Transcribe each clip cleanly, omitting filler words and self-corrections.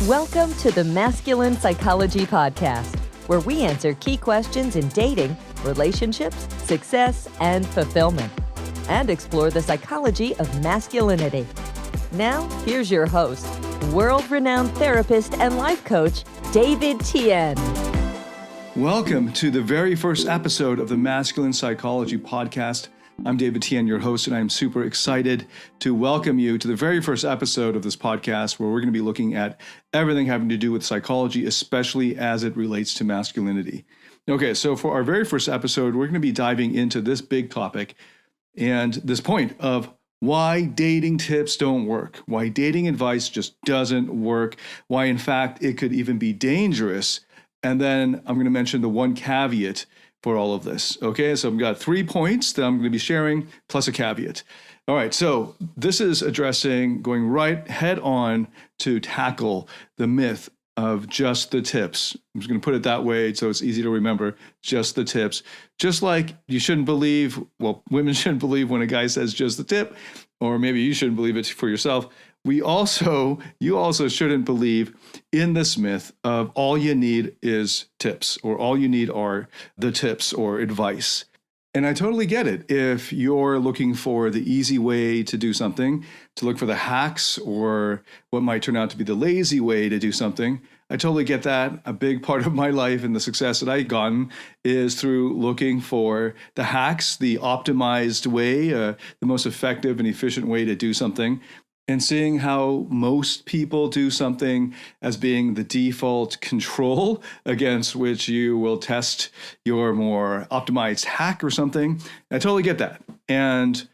Welcome to the Masculine Psychology Podcast, where we answer key questions in dating, relationships, success, and fulfillment, and explore the psychology of masculinity. Now, here's your host, world-renowned therapist and life coach, David Tian. Welcome to the very first episode of the Masculine Psychology Podcast. I'm David Tian, your host, and I'm super excited to welcome you to the very first episode of this podcast where we're going to be looking at everything having to do with psychology, especially as it relates to masculinity. Okay, so for our very first episode, we're going to be diving into this big topic and this point of why dating tips don't work, why dating advice just doesn't work, why in fact it could even be dangerous. And then I'm going to mention the one caveat for all of this. Okay, so I've got 3 points that I'm going to be sharing plus a caveat. All right, so this is addressing, going right head on to tackle the myth of just the tips. I'm just going to put it that way so it's easy to remember, just the tips. Just like you shouldn't believe, well, women shouldn't believe when a guy says just the tip, or maybe you shouldn't believe it for yourself. You also shouldn't believe in this myth of all you need is tips, or all you need are the tips or advice. And I totally get it. If you're looking for the easy way to do something, to look for the hacks or what might turn out to be the lazy way to do something, I totally get that. A big part of my life and the success that I've gotten is through looking for the hacks, the optimized way, the most effective and efficient way to do something, and seeing how most people do something as being the default control against which you will test your more optimized hack or something. I totally get that. And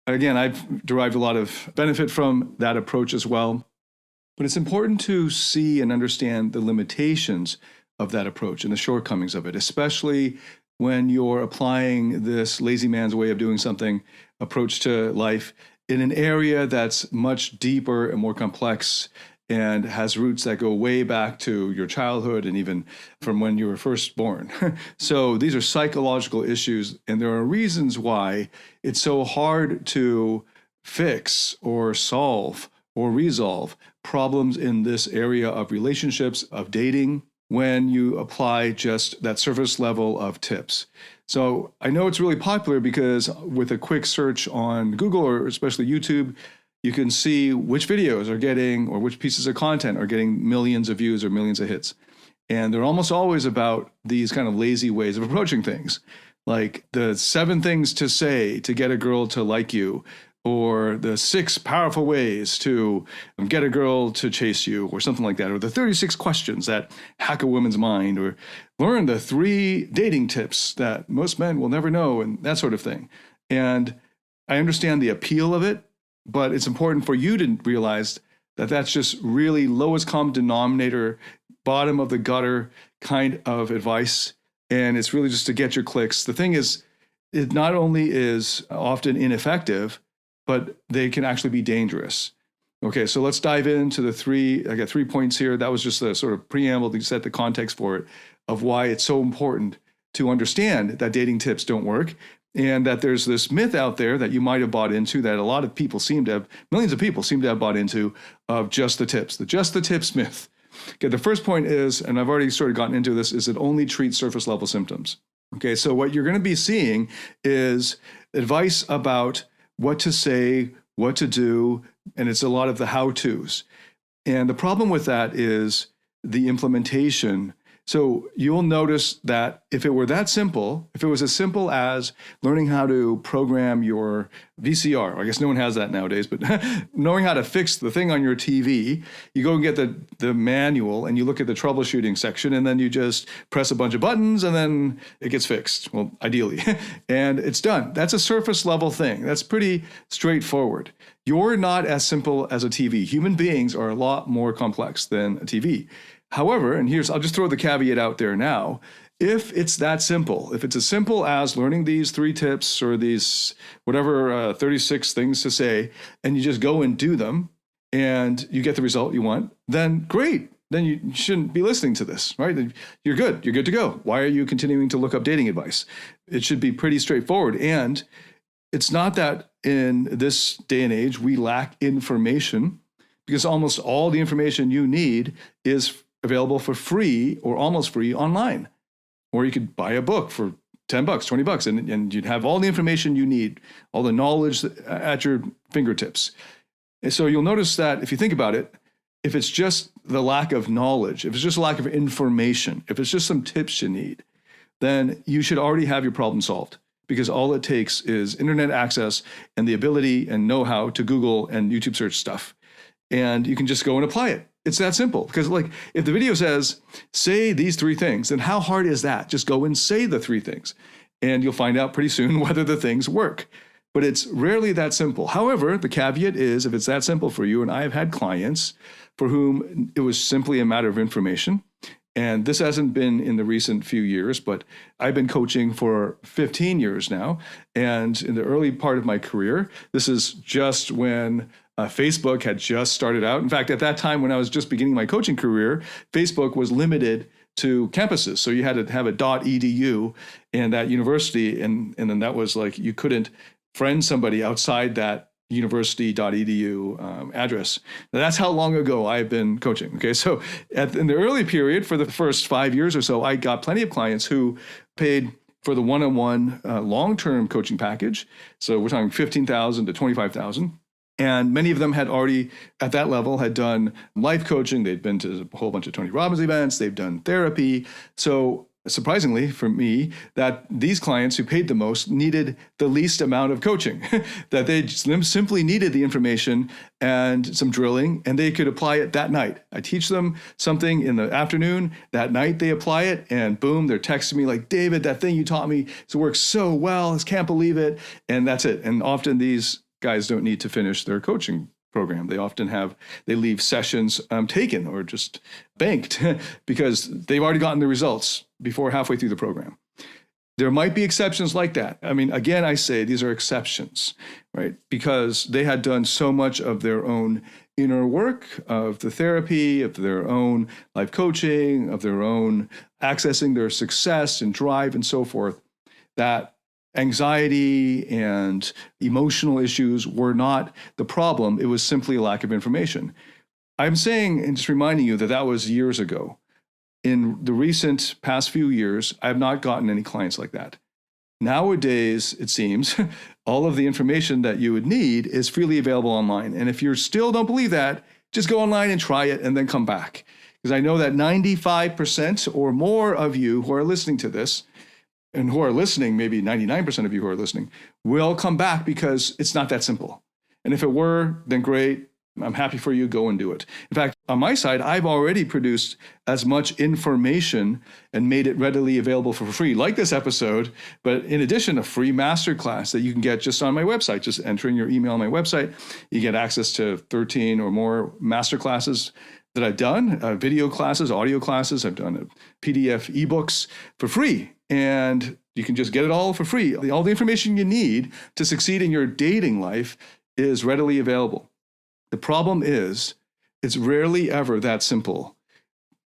again, I've derived a lot of benefit from that approach as well. But it's important to see and understand the limitations of that approach and the shortcomings of it, especially when you're applying this lazy man's way of doing something approach to life in an area that's much deeper and more complex and has roots that go way back to your childhood and even from when you were first born. So these are psychological issues, and there are reasons why it's so hard to fix or solve or resolve problems in this area of relationships, of dating, when you apply just that surface level of tips. So I know it's really popular because with a quick search on Google or especially YouTube, you can see which videos are getting, or which pieces of content are getting millions of views or millions of hits. And they're almost always about these kind of lazy ways of approaching things, like the 7 things to say to get a girl to like you, or the 6 powerful ways to get a girl to chase you, or something like that, or the 36 questions that hack a woman's mind, or learn the 3 dating tips that most men will never know, and that sort of thing. And I understand the appeal of it, but it's important for you to realize that that's just really lowest common denominator, bottom of the gutter kind of advice, and it's really just to get your clicks. The thing is, it not only is often ineffective, but they can actually be dangerous. Okay, so let's dive into the 3. I got 3 points here. That was just a sort of preamble to set the context for it, of why it's so important to understand that dating tips don't work, and that there's this myth out there that you might have bought into, that a lot of people millions of people seem to have bought into, of just the tips, the just the tips myth. Okay, the first point is, and I've already sort of gotten into this, is it only treats surface level symptoms. Okay, so what you're going to be seeing is advice about what to say, what to do, and it's a lot of the how-tos. And the problem with that is the implementation. So you'll notice that if it were that simple, if it was as simple as learning how to program your VCR, I guess no one has that nowadays, but knowing how to fix the thing on your TV, you go and get the manual and you look at the troubleshooting section, and then you just press a bunch of buttons and then it gets fixed. Well, ideally, and it's done. That's a surface level thing. That's pretty straightforward. You're not as simple as a TV. Human beings are a lot more complex than a TV. However, and I'll just throw the caveat out there now, if it's that simple, if it's as simple as learning these 3 tips or these 36 things to say, and you just go and do them and you get the result you want, then great. Then you shouldn't be listening to this, right? Then you're good. You're good to go. Why are you continuing to look up dating advice? It should be pretty straightforward. And it's not that in this day and age we lack information, because almost all the information you need is available for free or almost free online. Or you could buy a book for $10, $20, and you'd have all the information you need, all the knowledge at your fingertips. And so you'll notice that if you think about it, if it's just the lack of knowledge, if it's just a lack of information, if it's just some tips you need, then you should already have your problem solved, because all it takes is internet access and the ability and know-how to Google and YouTube search stuff. And you can just go and apply it. It's that simple. Because like if the video says, say these 3 things, then how hard is that? Just go and say the 3 things. And you'll find out pretty soon whether the things work. But it's rarely that simple. However, the caveat is if it's that simple for you, and I have had clients for whom it was simply a matter of information. And this hasn't been in the recent few years, but I've been coaching for 15 years now. And in the early part of my career, this is just when Facebook had just started out. In fact, at that time when I was just beginning my coaching career, Facebook was limited to campuses. So you had to have a .edu in that university. And then that was like, you couldn't friend somebody outside that university.edu address. Now, that's how long ago I've been coaching. Okay, so in the early period, for the first 5 years or so, I got plenty of clients who paid for the one-on-one long-term coaching package. So we're talking $15,000 to $25,000. And many of them had already, at that level, had done life coaching. They'd been to a whole bunch of Tony Robbins events. They've done therapy. So surprisingly for me, that these clients who paid the most needed the least amount of coaching, that they simply needed the information and some drilling, and they could apply it that night. I teach them something in the afternoon. That night they apply it, and boom, they're texting me like, David, that thing you taught me, it works so well. I just can't believe it. And that's it. And often these guys don't need to finish their coaching program. They often they leave sessions taken or just banked because they've already gotten the results before halfway through the program. There might be exceptions like that. I mean, again, I say these are exceptions, right? Because they had done so much of their own inner work, of the therapy, of their own life coaching, of their own accessing their success and drive and so forth, that anxiety and emotional issues were not the problem. It was simply a lack of information. I'm saying and just reminding you that that was years ago. In the recent past few years, I have not gotten any clients like that. Nowadays, it seems, all of the information that you would need is freely available online. And if you still don't believe that, just go online and try it and then come back. Because I know that 95% or more of you who are listening to this, and who are listening, maybe 99% of you who are listening, will come back because it's not that simple. And if it were, then great. I'm happy for you. Go and do it. In fact, on my side, I've already produced as much information and made it readily available for free, like this episode, but in addition, a free masterclass that you can get just on my website. Just entering your email on my website, you get access to 13 or more masterclasses that I've done, video classes, audio classes. I've done PDF ebooks for free. And you can just get it all for free. All the information you need to succeed in your dating life is readily available. The problem is, it's rarely ever that simple.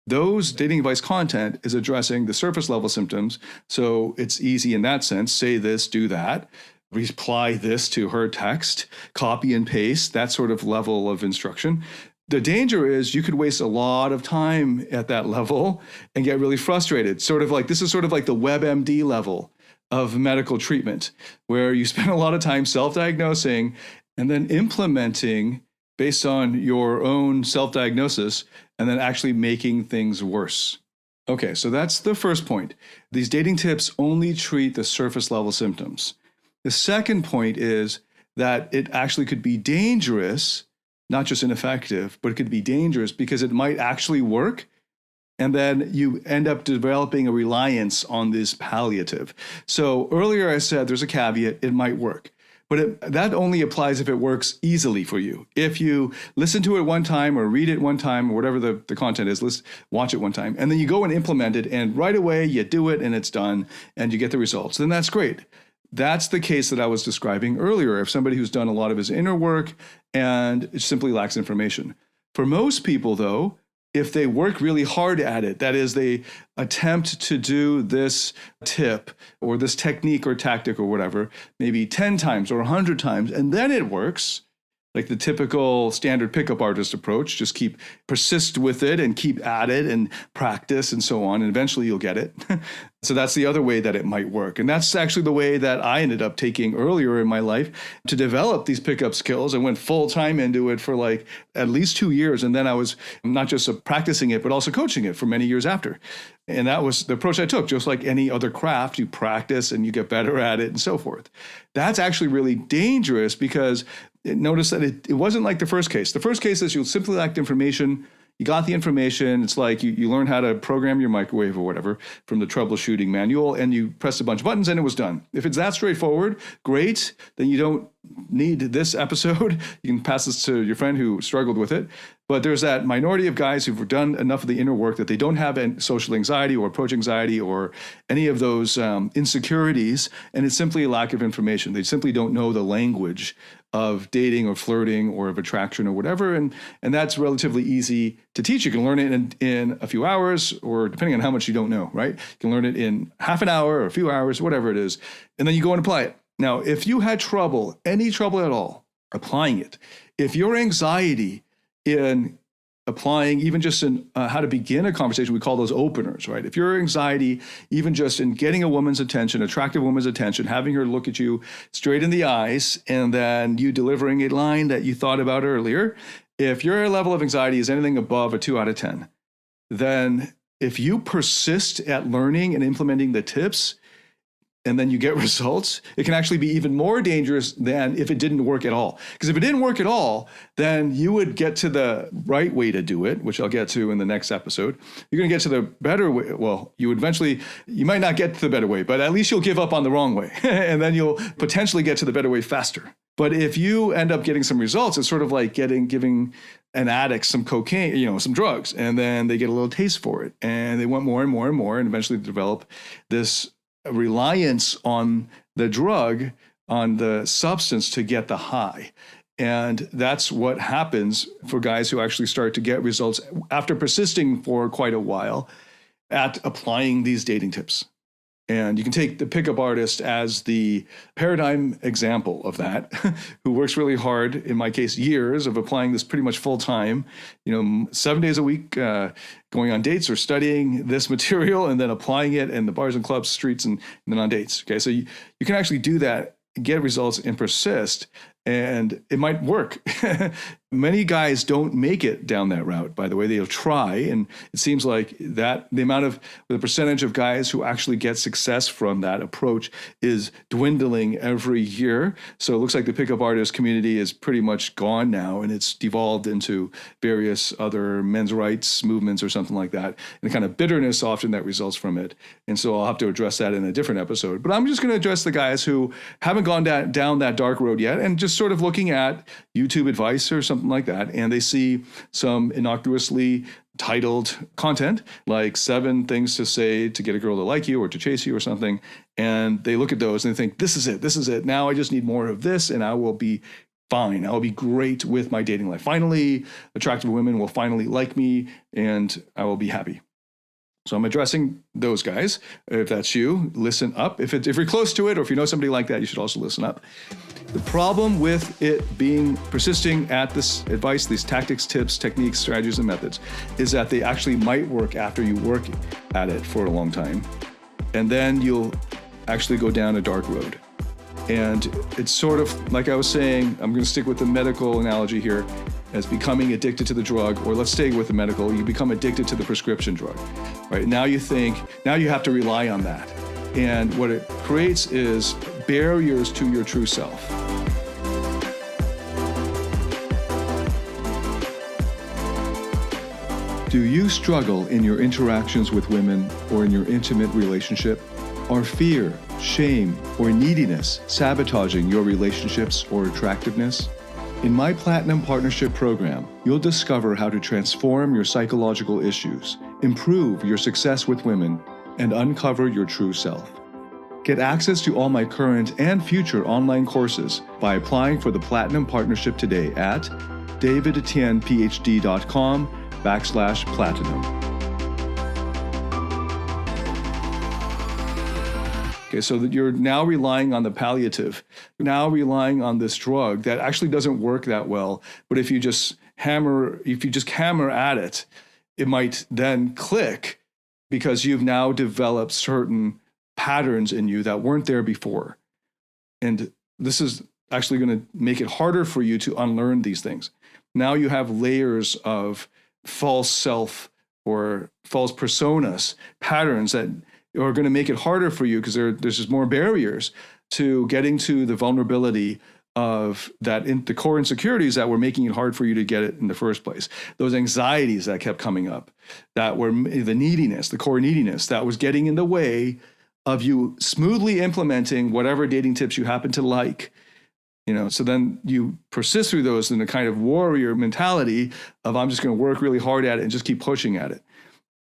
Those dating advice content is addressing the surface level symptoms. So it's easy in that sense. Say this, do that. Reply this to her text, copy and paste, that sort of level of instruction. The danger is you could waste a lot of time at that level and get really frustrated. This is sort of like the WebMD level of medical treatment, where you spend a lot of time self-diagnosing and then implementing based on your own self-diagnosis and then actually making things worse. Okay, so that's the first point. These dating tips only treat the surface level symptoms. The second point is that it actually could be dangerous, not just ineffective, but it could be dangerous because it might actually work. And then you end up developing a reliance on this palliative. So earlier I said there's a caveat, it might work. But that only applies if it works easily for you. If you listen to it one time or read it one time or whatever the content is, watch it one time, and then you go and implement it, and right away you do it and it's done and you get the results, then that's great. That's the case that I was describing earlier of somebody who's done a lot of his inner work and it simply lacks information. For most people, though, if they work really hard at it, that is, they attempt to do this tip or this technique or tactic or whatever, maybe 10 times or 100 times, and then it works, like the typical standard pickup artist approach. Just persist with it and keep at it and practice and so on. And eventually you'll get it. So that's the other way that it might work. And that's actually the way that I ended up taking earlier in my life to develop these pickup skills. I went full time into it for like at least 2 years. And then I was not just practicing it, but also coaching it for many years after. And that was the approach I took. Just like any other craft, you practice and you get better at it and so forth. That's actually really dangerous because notice that it wasn't like the first case. The first case is you simply lacked information. You got the information. It's like you learn how to program your microwave or whatever from the troubleshooting manual, and you pressed a bunch of buttons and it was done. If it's that straightforward, great. Then you don't need this episode. You can pass this to your friend who struggled with it. But there's that minority of guys who've done enough of the inner work that they don't have social anxiety or approach anxiety or any of those insecurities, and it's simply a lack of information. They simply don't know the language of dating or flirting or of attraction or whatever, and that's relatively easy to teach. You can learn it in a few hours, or depending on how much you don't know, right? You can learn it in half an hour or a few hours, whatever it is, and then you go and apply it. Now, if you had any trouble at all applying it, if your anxiety in applying, even just in how to begin a conversation, we call those openers, right? If your anxiety, even just in getting a woman's attention, attractive woman's attention, having her look at you straight in the eyes, and then you delivering a line that you thought about earlier, if your level of anxiety is anything above a 2 out of 10, then if you persist at learning and implementing the tips, and then you get results, it can actually be even more dangerous than if it didn't work at all. Because if it didn't work at all, then you would get to the right way to do it, which I'll get to in the next episode. You're going to get to the better way. Well, you might not get to the better way, but at least you'll give up on the wrong way. And then you'll potentially get to the better way faster. But if you end up getting some results, it's sort of like giving an addict some cocaine, some drugs, and then they get a little taste for it. And they want more and more and more, and eventually develop this reliance on the drug, on the substance to get the high. And that's what happens for guys who actually start to get results after persisting for quite a while at applying these dating tips. And you can take the pickup artist as the paradigm example of that, who works really hard, in my case, years of applying this pretty much full time, 7 days a week, going on dates or studying this material and then applying it in the bars and clubs, streets, and then on dates. Okay, so you can actually do that, get results, and persist. And it might work. Many guys don't make it down that route, by the way. They'll try, and it seems like that the percentage of guys who actually get success from that approach is dwindling every year. So it looks like the pickup artist community is pretty much gone now, and it's devolved into various other men's rights movements or something like that, and the kind of bitterness often that results from it. And so I'll have to address that in a different episode. But I'm just going to address the guys who haven't gone down that dark road yet, and just sort of looking at YouTube advice or something like that, and they see some innocuously titled content like 7 things to say to get a girl to like you or to chase you or something, and they look at those and they think, this is it. Now I just need more of this and I will be fine. I'll be great with my dating life. Finally, attractive women will finally like me and I will be happy. So I'm addressing those guys. If that's you, listen up. If you're close to it, or if you know somebody like that, you should also listen up. The problem with it persisting at this advice, these tactics, tips, techniques, strategies, and methods, is that they actually might work after you work at it for a long time. And then you'll actually go down a dark road. And it's sort of, like I was saying, I'm going to stick with the medical analogy here, as becoming addicted to the drug, or let's stay with the medical, you become addicted to the prescription drug, right? Now you have to rely on that. And what it creates is barriers to your true self. Do you struggle in your interactions with women or in your intimate relationship? Are fear, shame, or neediness sabotaging your relationships or attractiveness? In my Platinum Partnership Program, you'll discover how to transform your psychological issues, improve your success with women, and uncover your true self. Get access to all my current and future online courses by applying for the Platinum Partnership today at davidtianphd.com/platinum. Okay, so that you're now relying on the palliative, now relying on this drug that actually doesn't work that well. But if you just hammer at it, it might then click because you've now developed certain patterns in you that weren't there before. And this is actually going to make it harder for you to unlearn these things. Now you have layers of false self or false personas, patterns that are going to make it harder for you because there's just more barriers to getting to the vulnerability of that the core insecurities that were making it hard for you to get it in the first place. Those anxieties that kept coming up, that were the neediness, the core neediness that was getting in the way of you smoothly implementing whatever dating tips you happen to like. So then you persist through those in a kind of warrior mentality of I'm just going to work really hard at it and just keep pushing at it.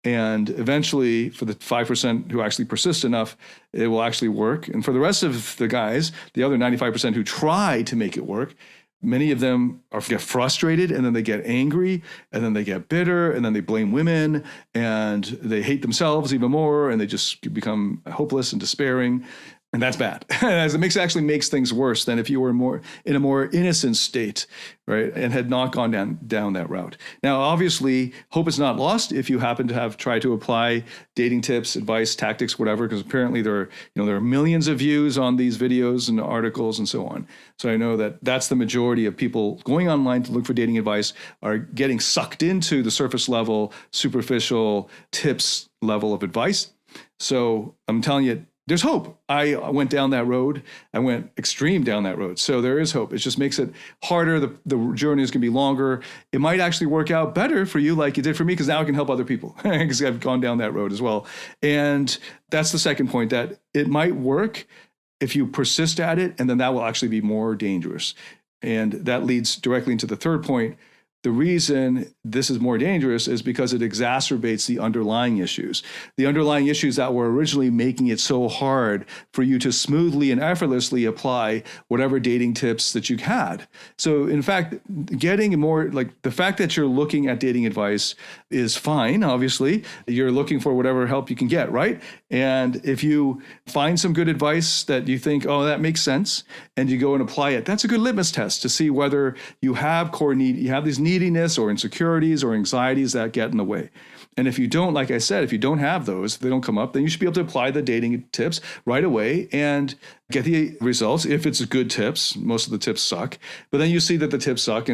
And eventually, for the 5% who actually persist enough, it will actually work. And for the rest of the guys, the other 95% who try to make it work, many of them get frustrated, and then they get angry, and then they get bitter, and then they blame women, and they hate themselves even more, and they just become hopeless and despairing. And that's bad. As it actually makes things worse than if you were in a more innocent state, right, and had not gone down that route. Now, obviously, hope is not lost if you happen to have tried to apply dating tips, advice, tactics, whatever, because apparently there are millions of views on these videos and articles and so on. So I know that that's the majority of people going online to look for dating advice are getting sucked into the surface level, superficial tips level of advice. So I'm telling you, there's hope. I went down that road. I went extreme down that road. So there is hope. It just makes it harder. The journey is going to be longer. It might actually work out better for you like it did for me, because now I can help other people because I've gone down that road as well. And that's the second point, that it might work if you persist at it, and then that will actually be more dangerous. And that leads directly into the third point. The reason this is more dangerous is because it exacerbates the underlying issues. The underlying issues that were originally making it so hard for you to smoothly and effortlessly apply whatever dating tips that you had. So in fact, getting more, like the fact that you're looking at dating advice is fine, obviously. You're looking for whatever help you can get, right? And if you find some good advice that you think, oh, that makes sense, and you go and apply it, that's a good litmus test to see whether you have these neediness or insecurities or anxieties that get in the way. And if you don't, like I said, if you don't have those, if they don't come up, then you should be able to apply the dating tips right away and get the results. If it's good tips, most of the tips suck, but then you see that the tips suck.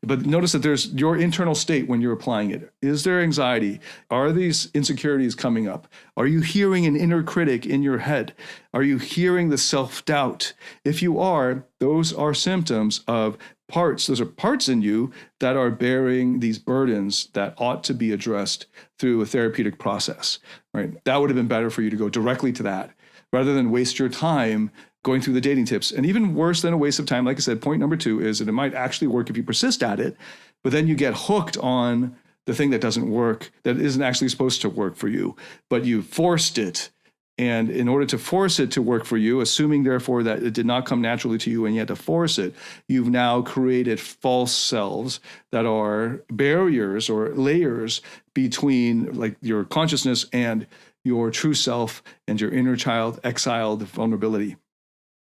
But notice that there's your internal state when you're applying it. Is there anxiety? Are these insecurities coming up? Are you hearing an inner critic in your head? Are you hearing the self-doubt? If you are, those are symptoms of those are parts in you that are bearing these burdens that ought to be addressed through a therapeutic process, right? That would have been better for you to go directly to that rather than waste your time going through the dating tips. And even worse than a waste of time, like I said, point number 2 is that it might actually work if you persist at it, but then you get hooked on the thing that doesn't work, that isn't actually supposed to work for you, but you forced it. And in order to force it to work for you, assuming therefore that it did not come naturally to you and you had to force it, you've now created false selves that are barriers or layers between like your consciousness and your true self and your inner child, exiled vulnerability.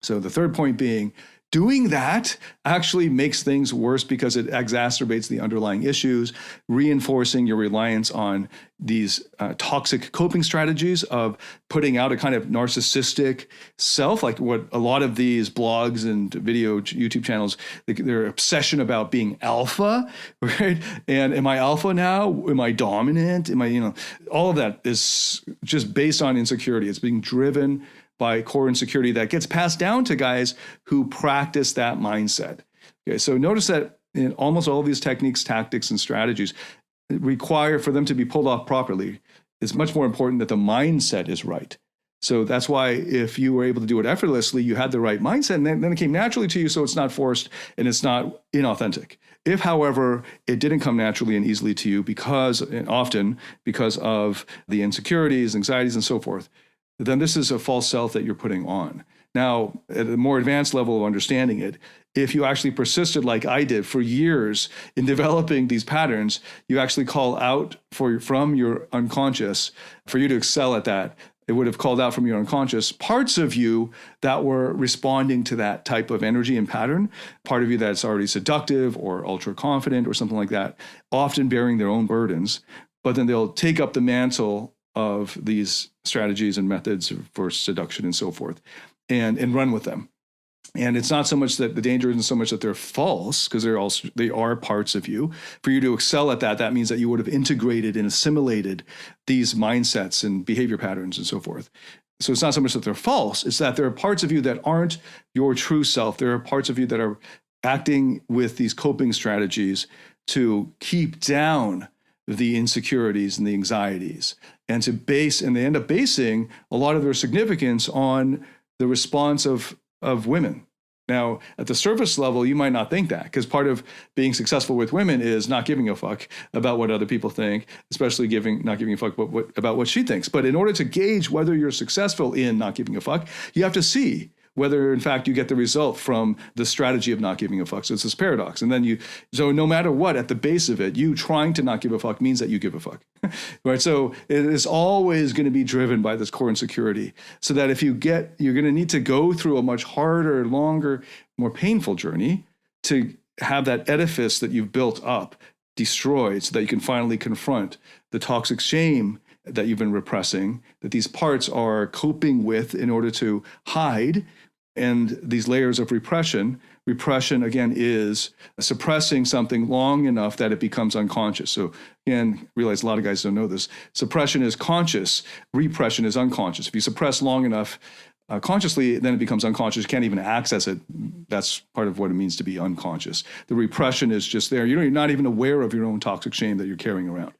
So the third point being, doing that actually makes things worse because it exacerbates the underlying issues, reinforcing your reliance on these toxic coping strategies of putting out a kind of narcissistic self, like what a lot of these blogs and video YouTube channels, their obsession about being alpha, right? And am I alpha now? Am I dominant? Am I, all of that is just based on insecurity. It's being driven by core insecurity that gets passed down to guys who practice that mindset. Okay, so notice that in almost all of these techniques, tactics, and strategies require for them to be pulled off properly. It's much more important that the mindset is right. So that's why if you were able to do it effortlessly, you had the right mindset, and then it came naturally to you, so it's not forced and it's not inauthentic. If, however, it didn't come naturally and easily to you often because of the insecurities, anxieties, and so forth, then this is a false self that you're putting on. Now, at a more advanced level of understanding it, if you actually persisted like I did for years in developing these patterns, you actually call out from your unconscious for you to excel at that. it would have called out from your unconscious parts of you that were responding to that type of energy and pattern, part of you that's already seductive or ultra confident or something like that, often bearing their own burdens. But then they'll take up the mantle of these strategies and methods for seduction and so forth and run with them. And it's not so much that the danger isn't so much that they're false, because they are parts of you. For you to excel at that, that means that you would have integrated and assimilated these mindsets and behavior patterns and so forth. So it's not so much that they're false, it's that there are parts of you that aren't your true self. There are parts of you that are acting with these coping strategies to keep down the insecurities and the anxieties, and they end up basing a lot of their significance on the response of women. Now, at the surface level, you might not think that, because part of being successful with women is not giving a fuck about what other people think, especially not giving a fuck about what she thinks. But in order to gauge whether you're successful in not giving a fuck, you have to see whether, in fact, you get the result from the strategy of not giving a fuck. So it's this paradox. And then so no matter what, at the base of it, you trying to not give a fuck means that you give a fuck, right? So it is always going to be driven by this core insecurity. So that if you're going to need to go through a much harder, longer, more painful journey to have that edifice that you've built up destroyed, so that you can finally confront the toxic shame that you've been repressing, that these parts are coping with in order to hide. And these layers of repression, again, is suppressing something long enough that it becomes unconscious. So again, realize a lot of guys don't know this. Suppression is conscious, repression is unconscious. If you suppress long enough consciously, then it becomes unconscious. You can't even access it. That's part of what it means to be unconscious. The repression is just there. You're not even aware of your own toxic shame that you're carrying around.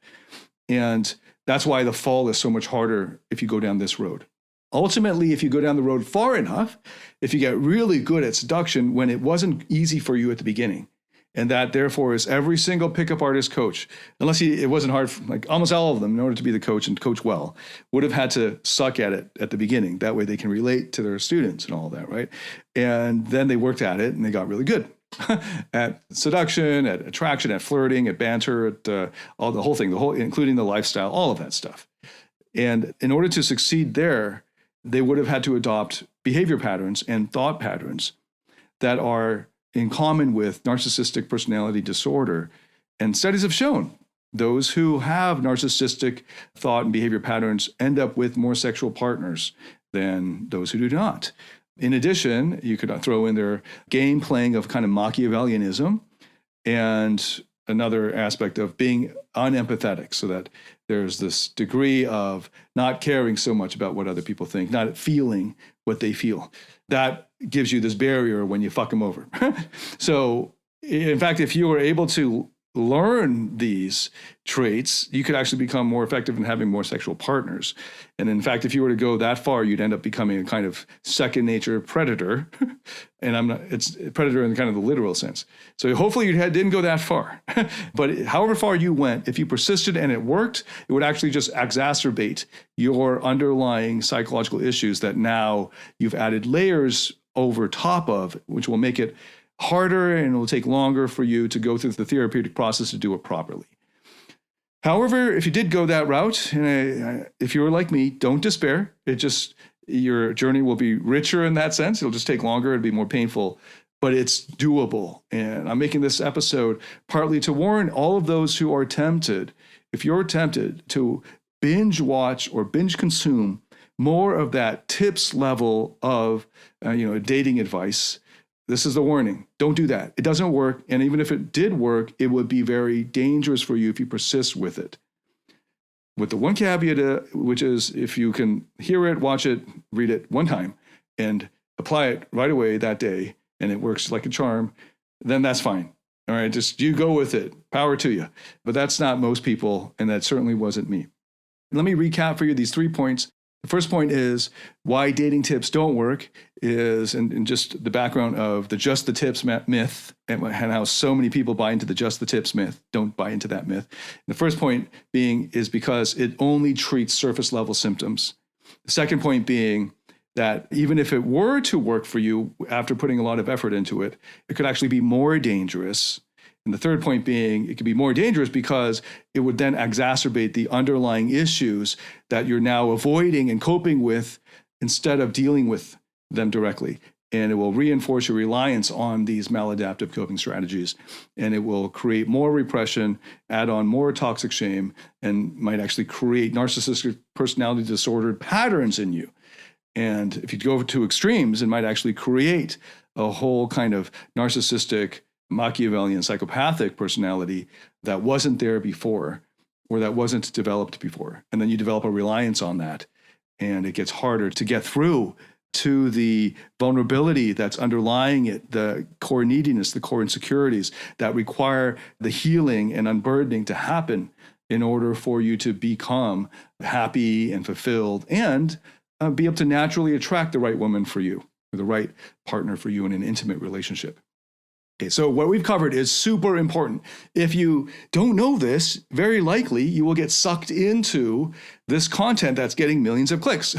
And that's why the fall is so much harder if you go down this road. Ultimately, if you go down the road far enough, if you get really good at seduction when it wasn't easy for you at the beginning, and that therefore is every single pickup artist coach, unless it wasn't hard, like almost all of them, in order to be the coach and coach well, would have had to suck at it at the beginning. That way they can relate to their students and all that, right? And then they worked at it and they got really good at seduction, at attraction, at flirting, at banter, at the whole thing, including the lifestyle, all of that stuff. And in order to succeed there, they would have had to adopt behavior patterns and thought patterns that are in common with narcissistic personality disorder. And studies have shown those who have narcissistic thought and behavior patterns end up with more sexual partners than those who do not. In addition, you could throw in their game playing of kind of Machiavellianism and another aspect of being unempathetic, so that there's this degree of not caring so much about what other people think, not feeling what they feel. That gives you this barrier when you fuck them over. So, in fact, if you were able to learn these traits, you could actually become more effective in having more sexual partners. And in fact, if you were to go that far, you'd end up becoming a kind of second nature predator. And it's predator in kind of the literal sense. So hopefully you didn't go that far. But however far you went, if you persisted and it worked, it would actually just exacerbate your underlying psychological issues that now you've added layers over top of, which will make it harder and it will take longer for you to go through the therapeutic process to do it properly. However, if you did go that route, and if you were like me, don't despair. Your journey will be richer in that sense. It'll just take longer. It'll be more painful, but it's doable. And I'm making this episode partly to warn all of those who are tempted. If you're tempted to binge watch or binge consume more of that tips level of dating advice, this is the warning. Don't do that. It doesn't work. And even if it did work, it would be very dangerous for you if you persist with it. With the one caveat, which is if you can hear it, watch it, read it one time, and apply it right away that day, and it works like a charm, then that's fine. All right, just you go with it. Power to you. But that's not most people, and that certainly wasn't me. Let me recap for you these 3 points. The first point is why dating tips don't work is, and just the background of the just the tips myth and how so many people buy into the just the tips myth, don't buy into that myth. The first point being is because it only treats surface level symptoms. The second point being that even if it were to work for you after putting a lot of effort into it, it could actually be more dangerous. And the third point being, it could be more dangerous because it would then exacerbate the underlying issues that you're now avoiding and coping with instead of dealing with them directly. And it will reinforce your reliance on these maladaptive coping strategies. And it will create more repression, add on more toxic shame, and might actually create narcissistic personality disorder patterns in you. And if you go to extremes, it might actually create a whole kind of narcissistic, Machiavellian, psychopathic personality that wasn't there before, or that wasn't developed before. And then you develop a reliance on that. And it gets harder to get through to the vulnerability that's underlying it, the core neediness, the core insecurities that require the healing and unburdening to happen in order for you to become happy and fulfilled and be able to naturally attract the right woman for you, or the right partner for you in an intimate relationship. Okay, so what we've covered is super important. If you don't know this, very likely you will get sucked into this content that's getting millions of clicks.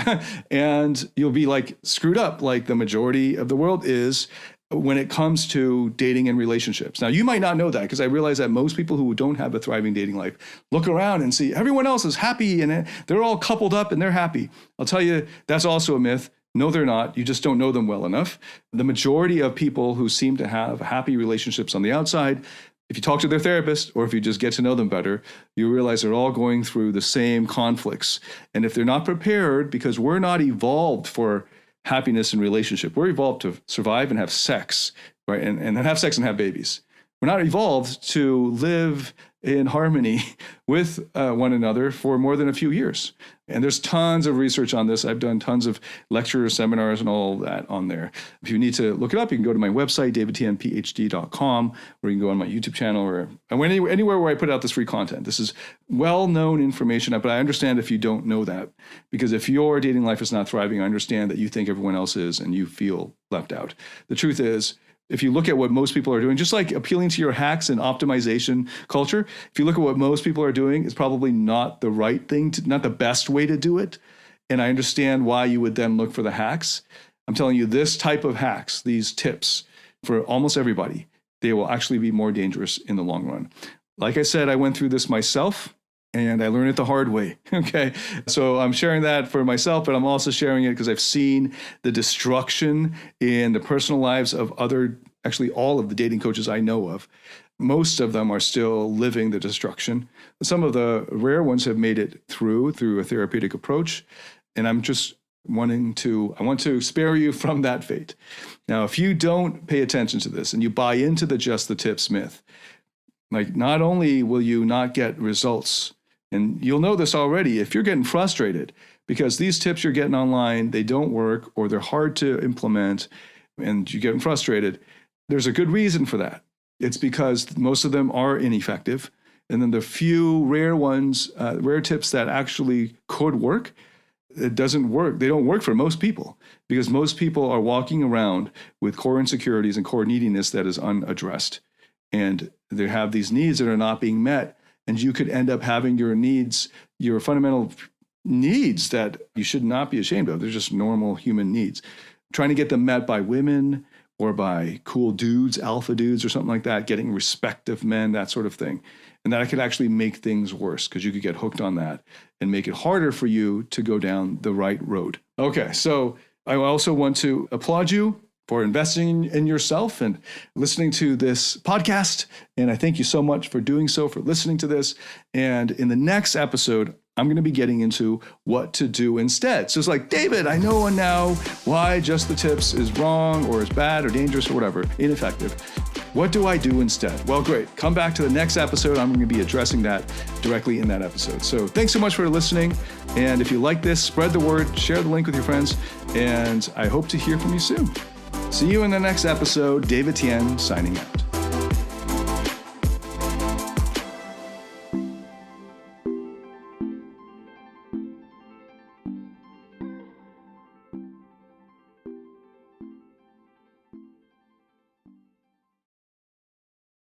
And you'll be like screwed up like the majority of the world is when it comes to dating and relationships. Now, you might not know that because I realize that most people who don't have a thriving dating life look around and see everyone else is happy and they're all coupled up and they're happy. I'll tell you, that's also a myth. No, they're not. You just don't know them well enough. The majority of people who seem to have happy relationships on the outside, if you talk to their therapist or if you just get to know them better, you realize they're all going through the same conflicts. And if they're not prepared, because we're not evolved for happiness in relationship, we're evolved to survive and have sex, right? And then have sex and have babies. We're not evolved to live in harmony with one another for more than a few years. And there's tons of research on this. I've done tons of lectures, seminars, and all that on there. If you need to look it up, you can go to my website, davidtianphd.com, or you can go on my YouTube channel, or anywhere where I put out this free content. This is well-known information, but I understand if you don't know that. Because if your dating life is not thriving, I understand that you think everyone else is and you feel left out. The truth is, if you look at what most people are doing, just like appealing to your hacks and optimization culture, if you look at what most people are doing, it's probably not the right thing, not the best way to do it. And I understand why you would then look for the hacks. I'm telling you, this type of hacks, these tips for almost everybody, they will actually be more dangerous in the long run. Like I said, I went through this myself. And I learned it the hard way, okay? So I'm sharing that for myself, but I'm also sharing it because I've seen the destruction in the personal lives of actually all of the dating coaches I know of. Most of them are still living the destruction. Some of the rare ones have made it through a therapeutic approach. And I want to spare you from that fate. Now, if you don't pay attention to this and you buy into the just the tips myth, like not only will you not get results, and you'll know this already if you're getting frustrated because these tips you're getting online, they don't work or they're hard to implement and you're getting frustrated. There's a good reason for that. It's because most of them are ineffective. And then the few rare ones, rare tips that actually could work, it doesn't work. They don't work for most people because most people are walking around with core insecurities and core neediness that is unaddressed. And they have these needs that are not being met. And you could end up having your needs, your fundamental needs that you should not be ashamed of. They're just normal human needs. Trying to get them met by women or by cool dudes, alpha dudes or something like that, getting respect of men, that sort of thing. And that could actually make things worse because you could get hooked on that and make it harder for you to go down the right road. Okay, so I also want to applaud you for investing in yourself and listening to this podcast. And I thank you so much for doing so, for listening to this. And in the next episode, I'm going to be getting into what to do instead. So it's like, David, I know now why just the tips is wrong or is bad or dangerous or whatever, ineffective. What do I do instead? Well, great. Come back to the next episode. I'm going to be addressing that directly in that episode. So thanks so much for listening. And if you like this, spread the word, share the link with your friends. And I hope to hear from you soon. See you in the next episode. David Tian signing out.